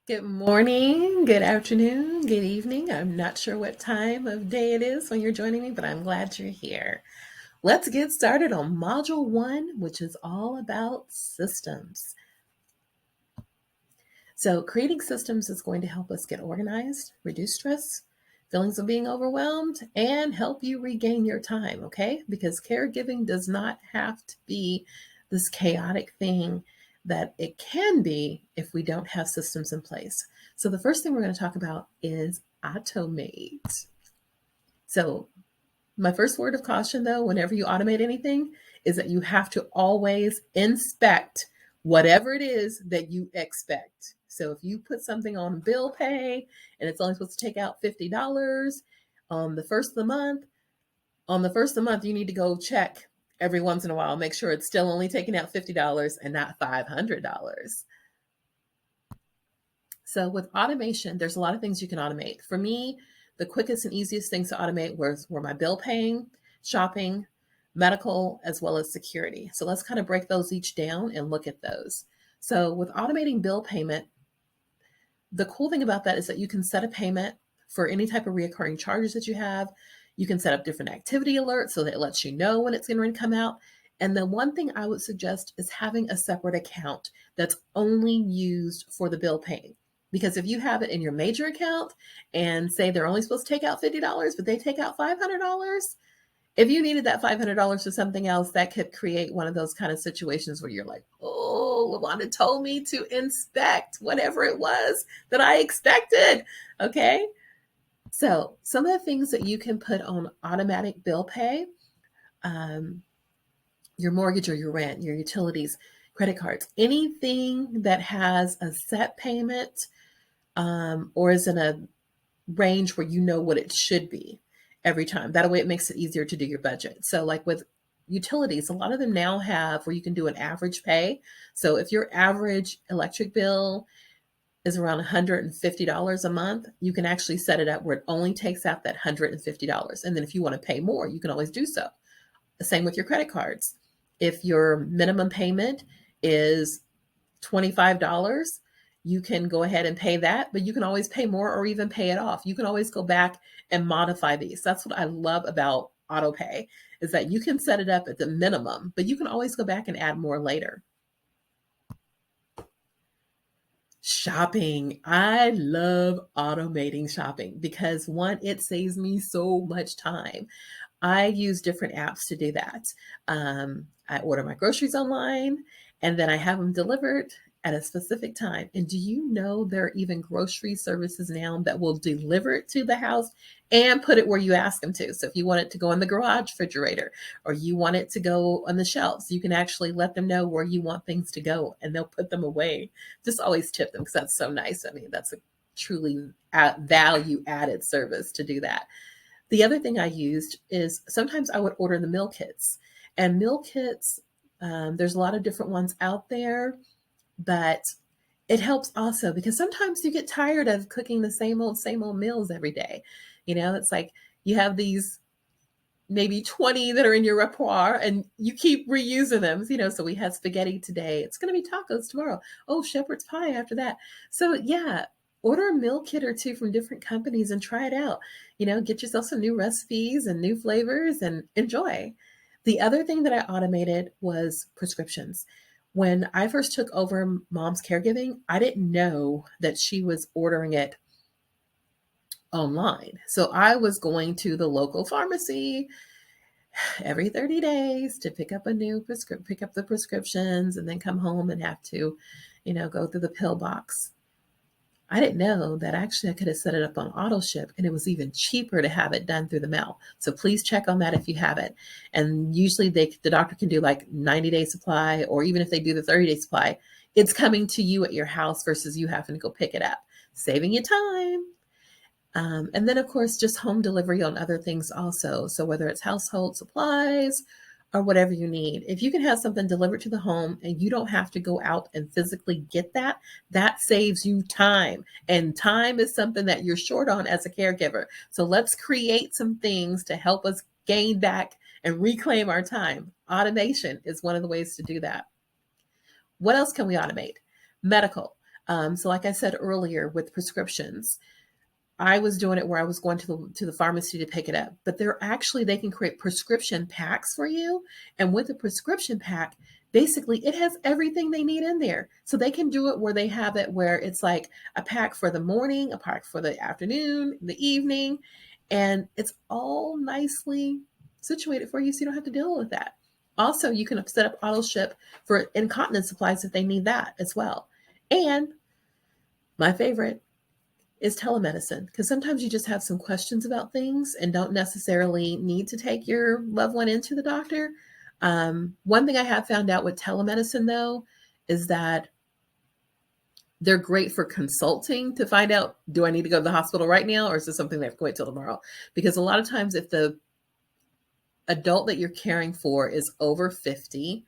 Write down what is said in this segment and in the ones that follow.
Good morning, good afternoon, good evening. I'm not sure what time of day it is when you're joining me, but I'm glad you're here. Let's get started on Module 1, which is all about systems. So, creating systems is going to help us get organized, reduce stress, feelings of being overwhelmed, and help you regain your time, okay? Because caregiving does not have to be this chaotic thing that it can be if we don't have systems in place. So, the first thing we're going to talk about is automate. So, my first word of caution, though, whenever you automate anything, is that you have to always inspect whatever it is that you expect. So if you put something on bill pay and it's only supposed to take out $50 on the first of the month, you need to go check every once in a while, make sure it's still only taking out $50 and not $500. So with automation, there's a lot of things you can automate. For me, the quickest and easiest things to automate were my bill paying, shopping, medical, as well as security. So let's kind of break those each down and look at those. So with automating bill payment, the cool thing about that is that you can set a payment for any type of reoccurring charges that you have. You can set up different activity alerts so that it lets you know when it's going to come out. And the one thing I would suggest is having a separate account that's only used for the bill paying. Because if you have it in your major account and say they're only supposed to take out $50, but they take out $500, if you needed that $500 for something else, that could create one of those kind of situations where you're like, oh, Lawanda told me to inspect whatever it was that I expected. Okay. So, some of the things that you can put on automatic bill pay, um, your mortgage or your rent, your utilities, credit cards, anything that has a set payment or is in a range where you know what it should be every time. That way it makes it easier to do your budget. So like with utilities, a lot of them now have where you can do an average pay. So if your average electric bill is around $150 a month, you can actually set it up where it only takes out that $150. And then if you want to pay more, you can always do so. The same with your credit cards. If your minimum payment is $25, you can go ahead and pay that, but you can always pay more or even pay it off. You can always go back and modify these. That's what I love about auto pay is that you can set it up at the minimum, but you can always go back and add more later. Shopping. I love automating shopping because one, it saves me so much time. I use different apps to do that. I order my groceries online and then I have them delivered at a specific time. And do you know there are even grocery services now that will deliver it to the house and put it where you ask them to? So if you want it to go in the garage refrigerator or you want it to go on the shelves, you can actually let them know where you want things to go and they'll put them away. Just always tip them because that's so nice. I mean, that's a truly value added service to do that. The other thing I used is sometimes I would order the meal kits. And meal kits, there's a lot of different ones out there, but it helps also because sometimes you get tired of cooking the same old meals every day. You know, it's like you have these maybe 20 that are in your repertoire and you keep reusing them. You know, so we had spaghetti today. It's going to be tacos tomorrow. Oh, shepherd's pie after that. So, yeah, order a meal kit or two from different companies and try it out. You know, get yourself some new recipes and new flavors and enjoy. The other thing that I automated was prescriptions. When I first took over mom's caregiving, I didn't know that she was ordering it online. So I was going to the local pharmacy every 30 days to pick up pick up the prescriptions and then come home and have to, go through the pill box. I didn't know that actually I could have set it up on auto ship and it was even cheaper to have it done through the mail. So please check on that if you have it. And usually the doctor can do like 90-day supply, or even if they do the 30-day supply, it's coming to you at your house versus you having to go pick it up, saving you time. And then, of course, just home delivery on other things also. So whether it's household supplies or whatever you need, if you can have something delivered to the home and you don't have to go out and physically get that, that saves you time. And time is something that you're short on as a caregiver. So let's create some things to help us gain back and reclaim our time. Automation is one of the ways to do that. What else can we automate? Medical. So like I said earlier with prescriptions, I was doing it where I was going to the pharmacy to pick it up, but they can create prescription packs for you. And with a prescription pack, basically it has everything they need in there. So they can do it where they have it where it's like a pack for the morning, a pack for the afternoon, the evening, and it's all nicely situated for you so you don't have to deal with that. Also, you can set up auto ship for incontinence supplies if they need that as well. And my favorite is telemedicine, because sometimes you just have some questions about things and don't necessarily need to take your loved one into the doctor. One thing I have found out with telemedicine, though, is that they're great for consulting to find out, do I need to go to the hospital right now, or is this something that I have to wait till tomorrow? Because a lot of times, if the adult that you're caring for is over 50,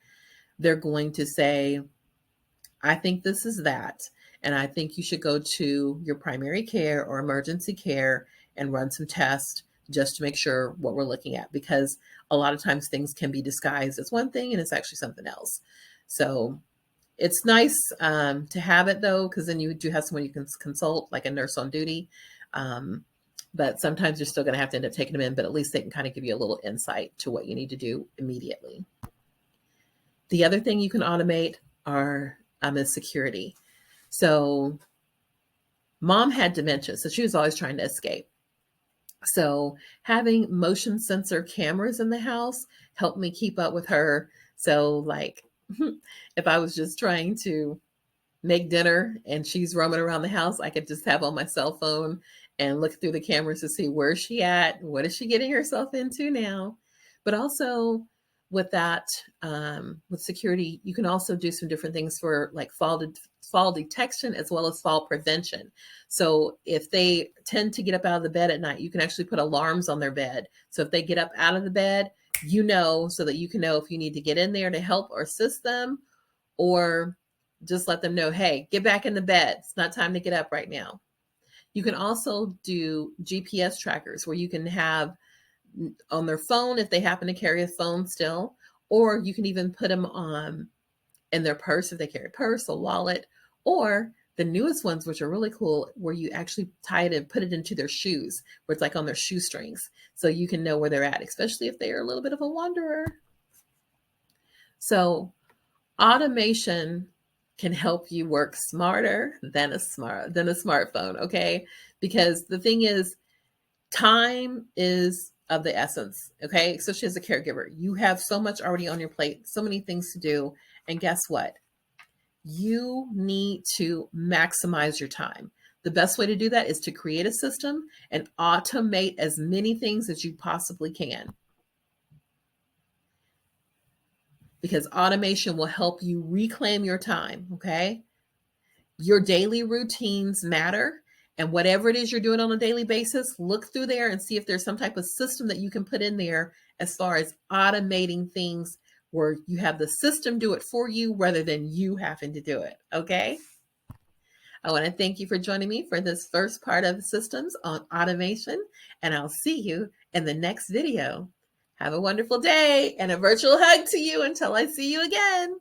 they're going to say, I think this is that. And I think you should go to your primary care or emergency care and run some tests just to make sure what we're looking at, because a lot of times things can be disguised as one thing and it's actually something else. So it's nice to have it, though, because then you do have someone you can consult, like a nurse on duty. But sometimes you're still going to have to end up taking them in, but at least they can kind of give you a little insight to what you need to do immediately. The other thing you can automate is security. So mom had dementia, so she was always trying to escape. So having motion sensor cameras in the house helped me keep up with her. So like if I was just trying to make dinner and she's roaming around the house, I could just have on my cell phone and look through the cameras to see where's she at, what is she getting herself into now. But also with that, with security, you can also do some different things for like fall detection as well as fall prevention. So if they tend to get up out of the bed at night, you can actually put alarms on their bed. So if they get up out of the bed, so that you can know if you need to get in there to help or assist them, or just let them know, hey, get back in the bed. It's not time to get up right now. You can also do GPS trackers where you can have on their phone if they happen to carry a phone still, or you can even put them on in their purse if they carry a purse, a wallet, or the newest ones, which are really cool, where you actually tie it and put it into their shoes, where it's like on their shoestrings, so you can know where they're at, especially if they're a little bit of a wanderer. So automation can help you work smarter than a smartphone, okay? Because the thing is, time is of the essence, okay? Especially as a caregiver, you have so much already on your plate, so many things to do, and guess what? You need to maximize your time. The best way to do that is to create a system and automate as many things as you possibly can, because automation will help you reclaim your time, okay? Your daily routines matter, and whatever it is you're doing on a daily basis, look through there and see if there's some type of system that you can put in there as far as automating things where you have the system do it for you rather than you having to do it, okay? I want to thank you for joining me for this first part of Systems on Automation, and I'll see you in the next video. Have a wonderful day and a virtual hug to you until I see you again.